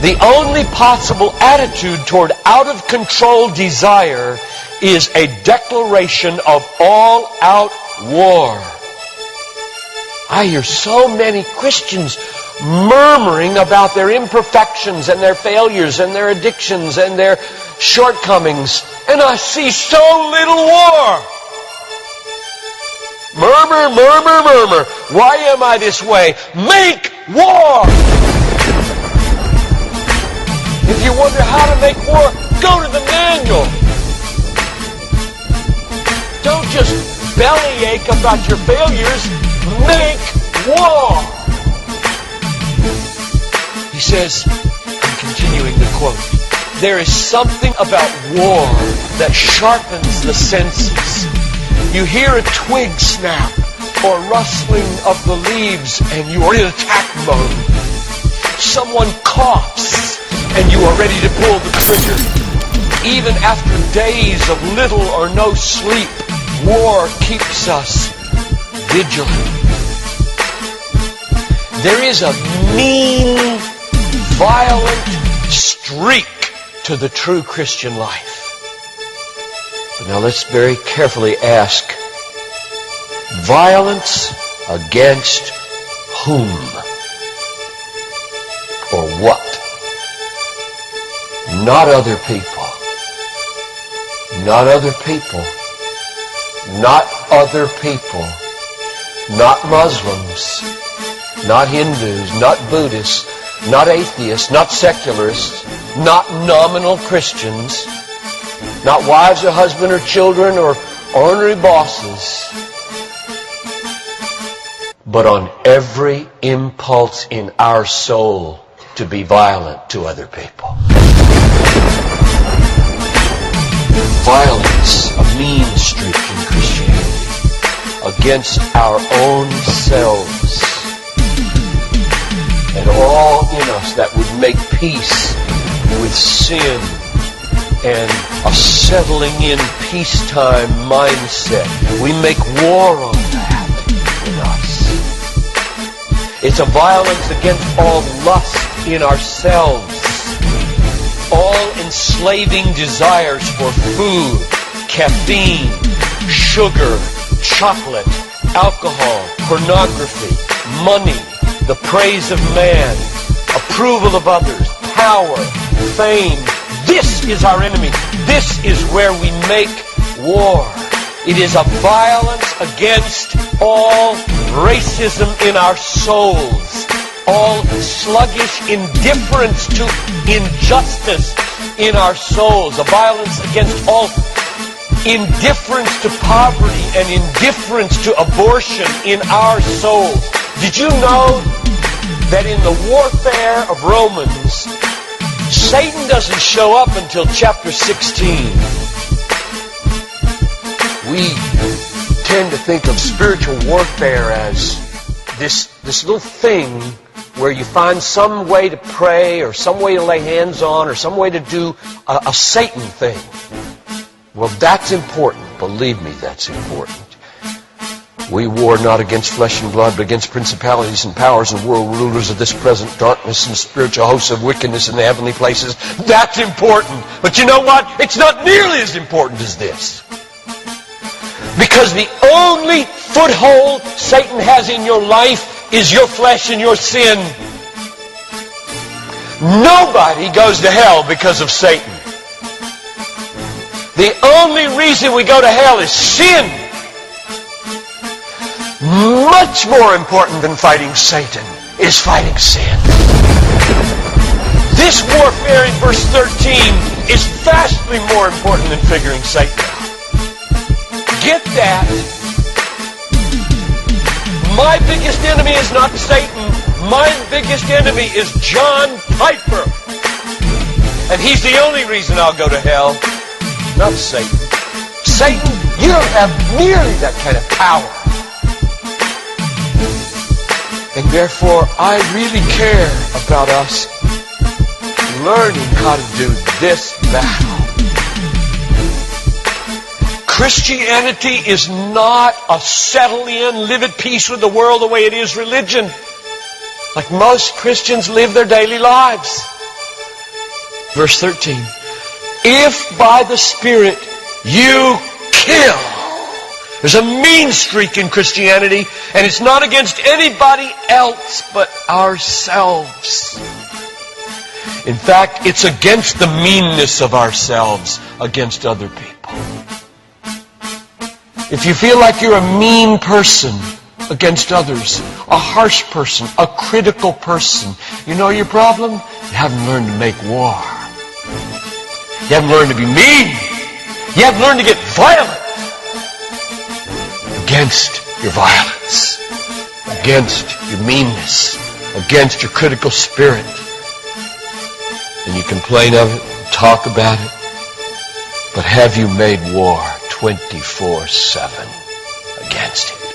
The only possible attitude toward out-of-control desire is a declaration of all-out war. I hear so many Christians murmuring about their imperfections and their failures and their addictions and their shortcomings, and I see so little war. Murmur, murmur, murmur. Why am I this way? Make war! If you wonder how to make war, go to the manual. Don't just bellyache about your failures. Make war! He says, I'm continuing the quote, there is something about war that sharpens the senses. You hear a twig snap or rustling of the leaves and you are in attack mode. Someone coughs and you are ready to pull the trigger. Even after days of little or no sleep, war keeps us vigilant. There is a mean, violent streak to the true Christian life. But now let's very carefully ask, violence against whom? Or what? Not other people. Not other people. Not other people. Not Muslims. Not Hindus. Not Buddhists. Not atheists. Not secularists. Not nominal Christians. Not wives or husband or children or ornery bosses. But on every impulse in our soul to be violent to other people. Violence, a mean streak in Christianity, against our own selves. And all in us that would make peace with sin and a settling in peacetime mindset. We make war on that in us. It's a violence against all lust in ourselves. All enslaving desires for food, caffeine, sugar, chocolate, alcohol, pornography, money, the praise of man, approval of others, power, fame. This is our enemy. This is where we make war. It is a violence against all racism in our souls, all sluggish indifference to injustice in our souls, a violence against all indifference to poverty and indifference to abortion in our souls. Did you know that in the warfare of Romans, Satan doesn't show up until chapter 16. We tend to think of spiritual warfare as this little thing where you find some way to pray or some way to lay hands on or some way to do a Satan thing. Well, that's important. Believe me, that's important. We war not against flesh and blood, but against principalities and powers and world rulers of this present darkness and spiritual hosts of wickedness in the heavenly places. That's important. But you know what? It's not nearly as important as this. Because the only foothold Satan has in your life is your flesh and your sin. Nobody goes to hell because of Satan. The only reason we go to hell is sin. Much more important than fighting Satan is fighting sin. This warfare in verse 13 is vastly more important than figuring Satan out. Get that. My biggest enemy is not Satan. My biggest enemy is John Piper. And he's the only reason I'll go to hell, not Satan. Satan, you don't have nearly that kind of power. And therefore, I really care about us learning how to do this battle. Christianity is not a settle in, live at peace with the world the way it is religion. Like most Christians live their daily lives. Verse 13. If by the Spirit you kill. There's a mean streak in Christianity, and it's not against anybody else but ourselves. In fact, it's against the meanness of ourselves against other people. If you feel like you're a mean person against others, a harsh person, a critical person, you know your problem? You haven't learned to make war. You haven't learned to be mean. You haven't learned to get violent against your violence, against your meanness, against your critical spirit. And you complain of it, talk about it, but have you made war 24/7 against it?